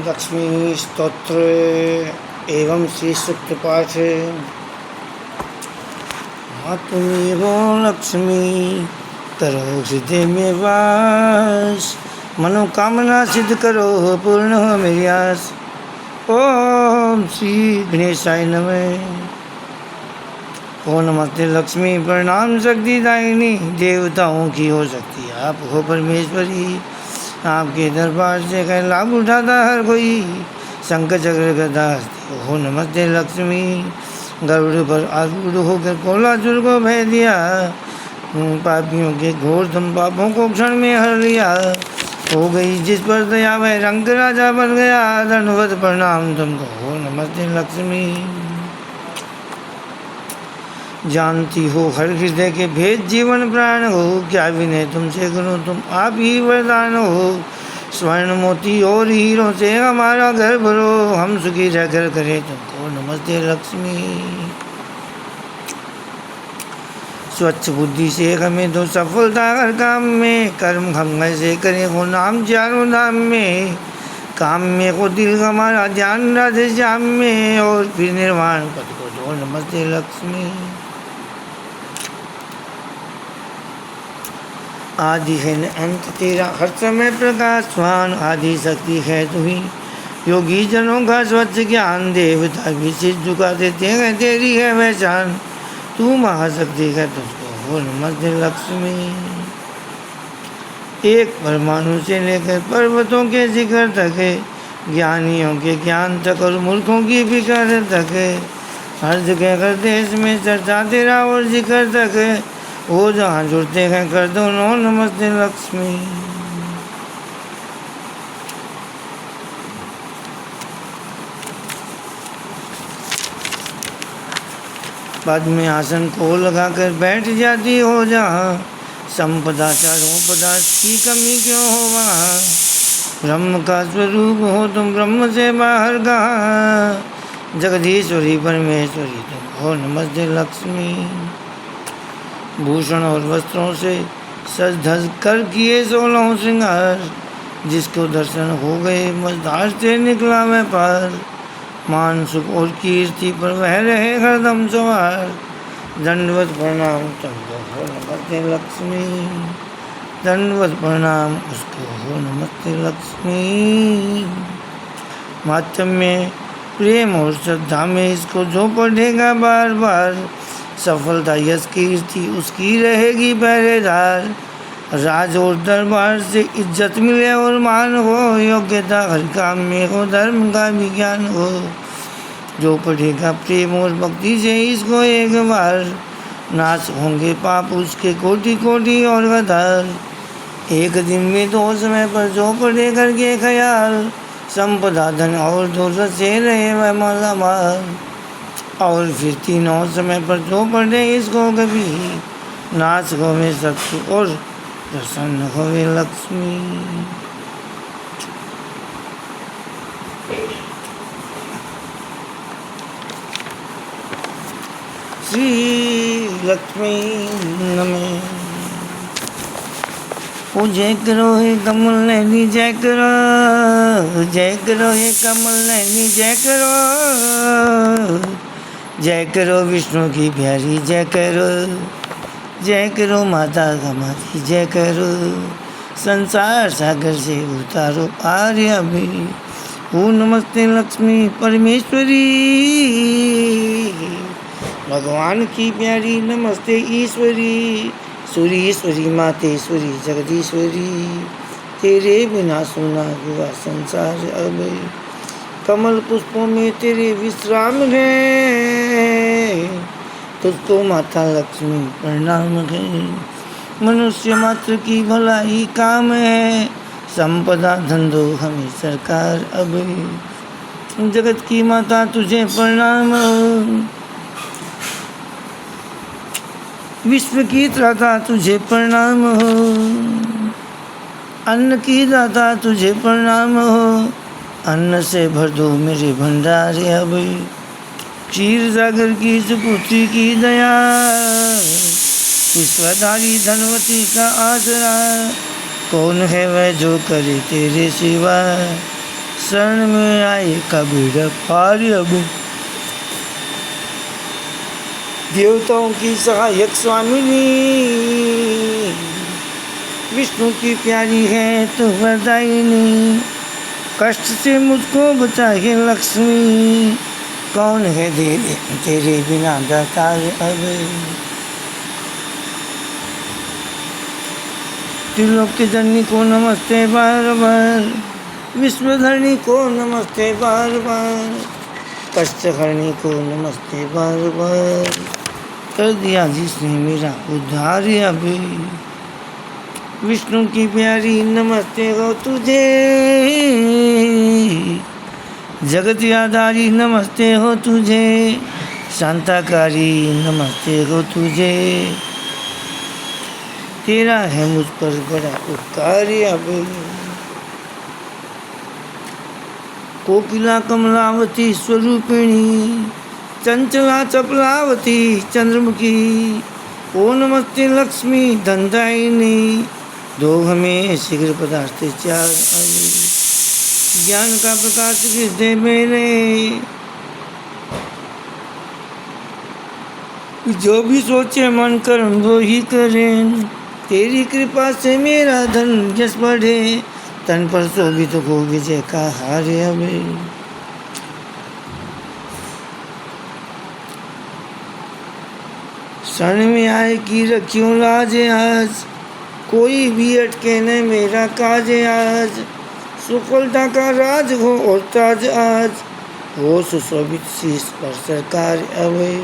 लक्ष्मी स्तोत्र एवं श्री सूक्त पाठ। हाँ तुमेव लक्ष्मी करो हृदय में वास, मनोकामना सिद्ध करो पूर्ण हो मेरी आस। ओम श्री गणेशाय नमः। ओ नमस्ते लक्ष्मी प्रणाम शक्ति दायिनी, देवताओं की हो सकती आप हो परमेश्वरी। आपके दरबार से कह लाभ उठाता हर कोई, शंकर चक्र गदा हस्ती हो नमस्ते लक्ष्मी। गरुड़ पर आरूढ़ होकर कोलासुर को भय दिया, पापियों के घोर तुम पापों को क्षण में हर लिया। हो गई जिस पर दया वह रंग राजा बन गया, दंडवत प्रणाम तुमको हो नमस्ते लक्ष्मी। जानती हो हर हृदय के भेद जीवन प्राण हो, क्या विनय तुमसे करूं तुम आप ही वरदान हो। स्वर्ण मोती और हीरों से हमारा घर भरो, हम सुखी रहकर करें तुमको नमस्ते लक्ष्मी। स्वच्छ बुद्धि से हमें दो सफलता हर काम में, कर्म हम ऐसे करें हो नाम चारों धाम में। काम में हो दिल हमारा ध्यान राधे श्याम में, और फिर निर्वाण पद को दो नमस्ते लक्ष्मी। आदि है न अंत तेरा हर समय प्रकाशवान, आदि शक्ति है तू ही योगी जनों का स्वच्छ ज्ञान। देवता भी सिर झुका देते हैं तेरी है पहचान, तू महाशक्ति है तुझको हो नमस्ते लक्ष्मी। एक परमाणु से लेकर पर्वतों के शिखर तक, ज्ञानियों के ज्ञान तक और मूर्खों की फिक्र तक, हर जगह हर देश में चर्चा तेरा और शिखर तक। वो जहाँ जुड़ते हैं कर दो नो नमस्ते लक्ष्मी। पद में आसन को लगाकर बैठ जाती हो जहाँ, संपदा चारों पदार्थ की कमी क्यों हो वहाँ। ब्रह्म का स्वरूप हो तुम ब्रह्म से बाहर कहाँ, जगदीश्वरी परमेश्वरी तुम हो नमस्ते लक्ष्मी। भूषण और वस्त्रों से सज धज कर किए 16 श्रृंगार, जिसको दर्शन हो गए मझधार से निकला मैं पार। मान सुख और कीर्ति पर वह रहे हरदम सवार, दंडवत प्रणाम तुमको हो नमस्ते लक्ष्मी। दंडवत प्रणाम उसको हो नमस्ते लक्ष्मी। माध्यम में प्रेम और श्रद्धा में इसको जो पढ़ेगा बार बार, सफलता यश कीर्ति उसकी रहेगी पहरेदार। राज और दरबार से इज्जत मिले और मान हो, योग्यता हर काम में हो धर्म का विज्ञान हो। जो पढ़ेगा प्रेम और भक्ति से इसको एक बार, नाश होंगे पाप उसके कोटि कोटि और गदार। एक दिन में 2 समय पर जो पढ़े करके ख्याल, संपदा धन और दौलत से रहे वह माला माल। और फिर 3 समय पर जो पढ़े इसको कभी, नाच होवे शत्रु और प्रसन्न होवे लक्ष्मी। श्री लक्ष्मी नमः। ओ जय करो हे कमल नैनी जय करो, जय करो हे कमल नैनी जय करो। जय करो विष्णु की प्यारी जय करो, जय करो माता हमारी जय करो। संसार सागर से उतारो आर्य अभी, ओ नमस्ते लक्ष्मी परमेश्वरी। भगवान की प्यारी नमस्ते ईश्वरी, सुरीश्वरी मातेश्वरी जगदीश्वरी। तेरे बिना सुना हुआ संसार अब, कमल पुष्पों में तेरे विश्राम है। तुझको माता लक्ष्मी प्रणाम है, मनुष्य मात्र की भलाई काम है। संपदा धंधो हमें सरकार अब, जगत की माता तुझे प्रणाम। विश्व की त्राता तुझे प्रणाम हो, अन्न की दाता तुझे प्रणाम हो। अन्न से भर दो मेरे भंडारे अब, क्षीर सागर की सुपुत्री की दया। विश्वधारी धनवती का आसरा, कौन है वह जो करे तेरे सिवा। शरण में आए कबीर पार अब। देवताओं की सहायक स्वामिनी, विष्णु की प्यारी है तो वरदायिनी, कष्ट से मुझको बचाए लक्ष्मी, कौन है तेरे बिना दातार अब। त्रिलोक की जननी को नमस्ते बार बार, विश्वधरणी को नमस्ते बार बार, कष्ट हरणी को नमस्ते बार बार, कर दिया जिसने मेरा उद्धार अभी। विष्णु की प्यारी नमस्ते हो तुझे, जगत यादारी नमस्ते हो तुझे, शांताकारी नमस्ते हो तुझे, तेरा है मुझ पर बड़ा उपकार अभी। कोकिला कमलावती स्वरूपिणी, चंचला चपलावती चंद्रमुखी, ओ नमस्ते लक्ष्मी धनदायिनी, दो हमें शीघ्र पदार्थ चार अभी। ज्ञान का प्रकाश दे मेरे, जो भी सोचे मन कर्म वो ही करें, तेरी कृपा से मेरा धन यश बढ़े, तन पर शोभित हो विजय का हार अभी। शरण में आए की रखियो लाज आज, कोई भी अटके न मेरा काज आज, सुफलता का राज हो और ताज आज, हो सुशोभित शीश पर सरकार अवे।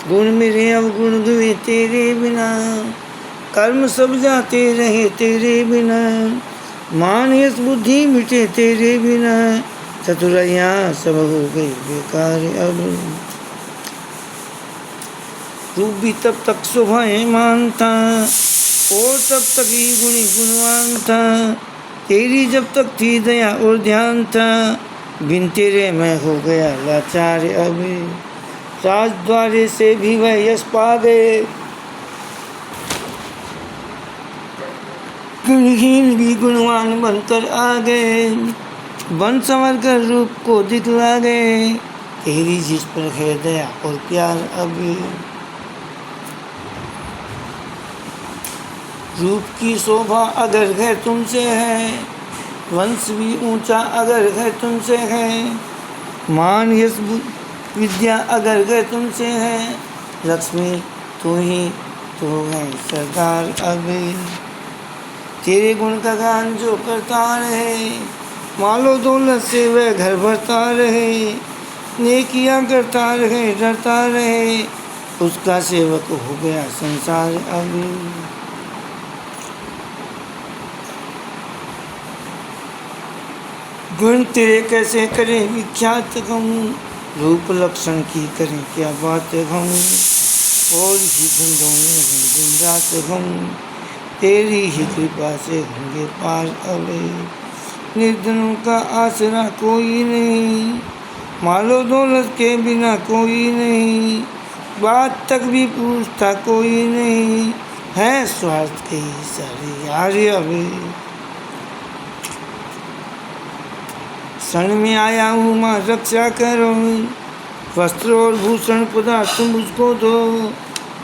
गुण मेरे अवगुण हुए तेरे बिना, कर्म सब जाते रहे तेरे बिना, मान यश बुद्धि मिटे तेरे बिना, चतुरैया सब हो गई बेकार अब। रूप भी तब तक शोभायमान था, और तब तक ही गुणी गुणवान था, तेरी जब तक थी दया और ध्यान था, बिन तेरे मैं हो गया लाचार अभी। राज द्वारे से भी वह यश पा गए, गुणहीन भी गुणवान बनकर आ गए, बन संवर कर रूप को दिखला गए, तेरी जिस पर है दया और प्यार अभी। रूप की शोभा अगर है तुमसे है, वंश भी ऊंचा अगर है तुमसे है, मान यश विद्या अगर है तुमसे है, लक्ष्मी तू ही तो है सरदार अभी। तेरे गुण का गान जो करता रहे, मालो दौलत से वह घर भरता रहे, नेकियां करता रहे डरता रहे, उसका सेवक हो गया संसार अभी। गुण तेरे कैसे करें विख्यात हम, रूप लक्षण की करें क्या बात हम, और ही धंधों में हम दिन रात हम, तेरी ही कृपा से होंगे पार अवे। निर्धनों का आसरा कोई नहीं, मालो दौलत के बिना कोई नहीं, बात तक भी पूछता कोई नहीं, है स्वार्थ के सारे यार अवे। शरण में आया हूँ माँ रक्षा करो, वस्त्र और भूषण पदार्थ मुझको दो,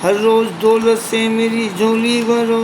हर रोज दौलत से मेरी झोली भरो,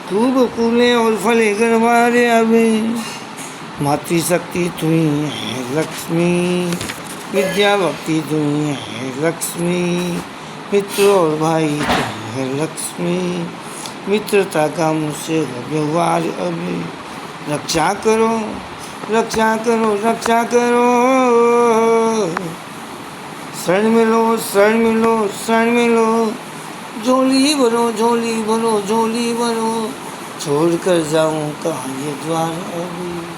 खूब फूले और फले गरबारे अबे। मातृशक्ति तू ही है लक्ष्मी, विद्या भक्ति तू ही है लक्ष्मी, मित्र और भाई तू है लक्ष्मी, मित्रता का मुझसे हो व्यवहार अभी। रक्षा करो रक्षा करो रक्षा करो, शरण मिलो शरण मिलो शरण मिलो, झोली भरो झोली भरो झोली भरो, छोड़ कर जाऊँ कहाँ ये द्वार अभी।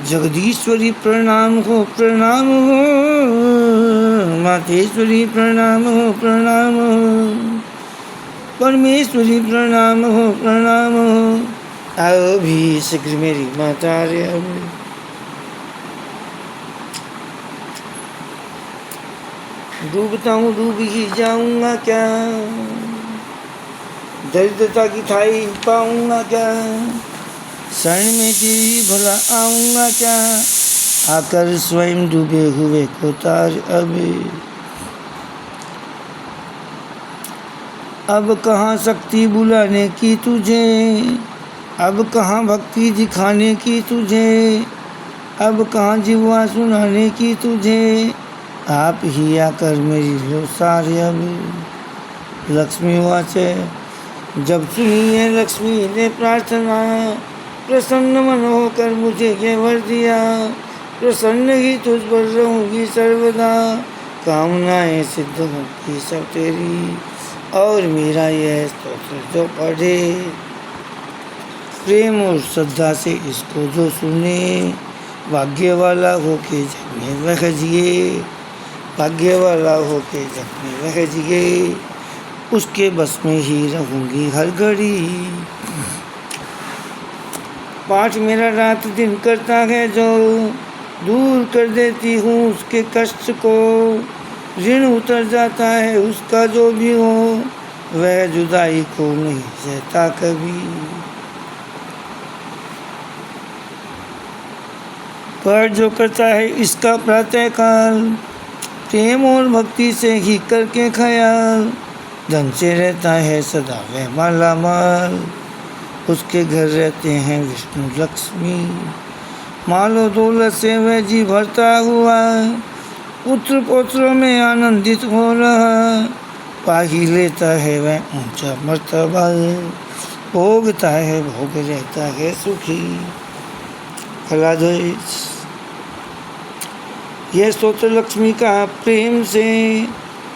जगदीश्वरी प्रणाम हो मातेश्वरी प्रणाम हो, परमेश्वरी प्रणाम हो। आओ भी शीघ्र मेरी माता रे। डूबता हूँ डूब ही जाऊंगा क्या, दरिद्रता की खाई पाऊंगा क्या, शरण में तेरी भला आऊंगा क्या, आकर स्वयं डूबे हुए को तार अब कहाँ शक्ति बुलाने की तुझे, अब कहाँ भक्ति दिखाने की तुझे, अब कहाँ जिह्वा सुनाने की तुझे, आप ही आकर मेरी लो सारे अब। लक्ष्मी वाचे जब सुनी है लक्ष्मी ने प्रार्थना, प्रसन्न मन होकर मुझे ये वर दिया, प्रसन्न ही तुझ पर रहूँगी सर्वदा, कामनाएं सिद्ध होंगी सब तेरी, और मेरा यह स्तोत्र जो पढ़े, प्रेम और श्रद्धा से इसको जो सुने, भाग्य वाला हो के जग में वह जिए, भाग्य वाला हो के जग में वह जिए, उसके बस में ही रहूँगी हर घड़ी। पाठ मेरा रात दिन करता है जो, दूर कर देती हूँ उसके कष्ट को, ऋण उतर जाता है उसका जो भी हो, वह जुदाई को नहीं सहता कभी। पर जो करता है इसका प्रातःकाल, प्रेम और भक्ति से ही करके ख्याल, धन से रहता है सदा वह माला माल, उसके घर रहते हैं विष्णु लक्ष्मी, मालो दौलत से वह जी भरता हुआ, पुत्र पौत्रों में आनंदित हो रहा, पा ही लेता है वह ऊंचा मर्तबा, भोगता है भोग रहता है सुखी। फलाद्वैत। यह स्तोत्र लक्ष्मी का प्रेम से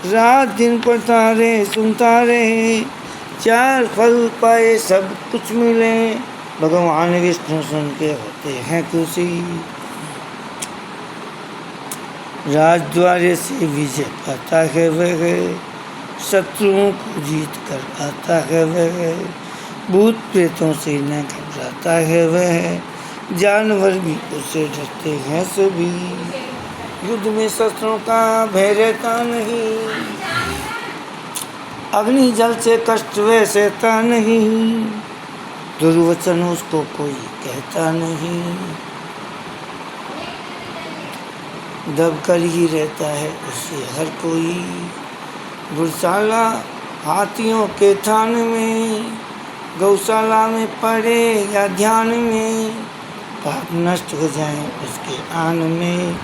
रात दिन पढ़ता रहे सुनता रहे, चार फल पाए सब कुछ मिले, भगवान विष्णु सुन के होते हैं खुशी। राजद्वारे से विजय पाता है वह, शत्रुओं को जीत कर आता है वह, भूत प्रेतों से न घबराता है वह, जानवर भी उससे डरते हैं सभी, युद्ध में शस्त्रों का भय रहता नहीं, अग्नि जल से कष्ट वह सहता नहीं, दुर्वचन उसको कोई कहता नहीं, दब कर ही रहता है उससे हर कोई, गुरशाला हाथियों के थान में, गौशाला में पड़े या ध्यान में, पाप नष्ट हो जाए उसके आन में।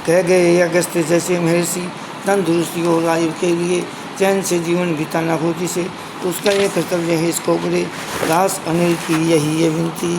कह गए अगस्त जैसे महर्षि, तंदुरुस्ती और आयु के लिए चैन से जीवन बिताना हो जिसे, तो उसका यह कर्तव्य है इसको बड़े दास अनिल की यही है विनती।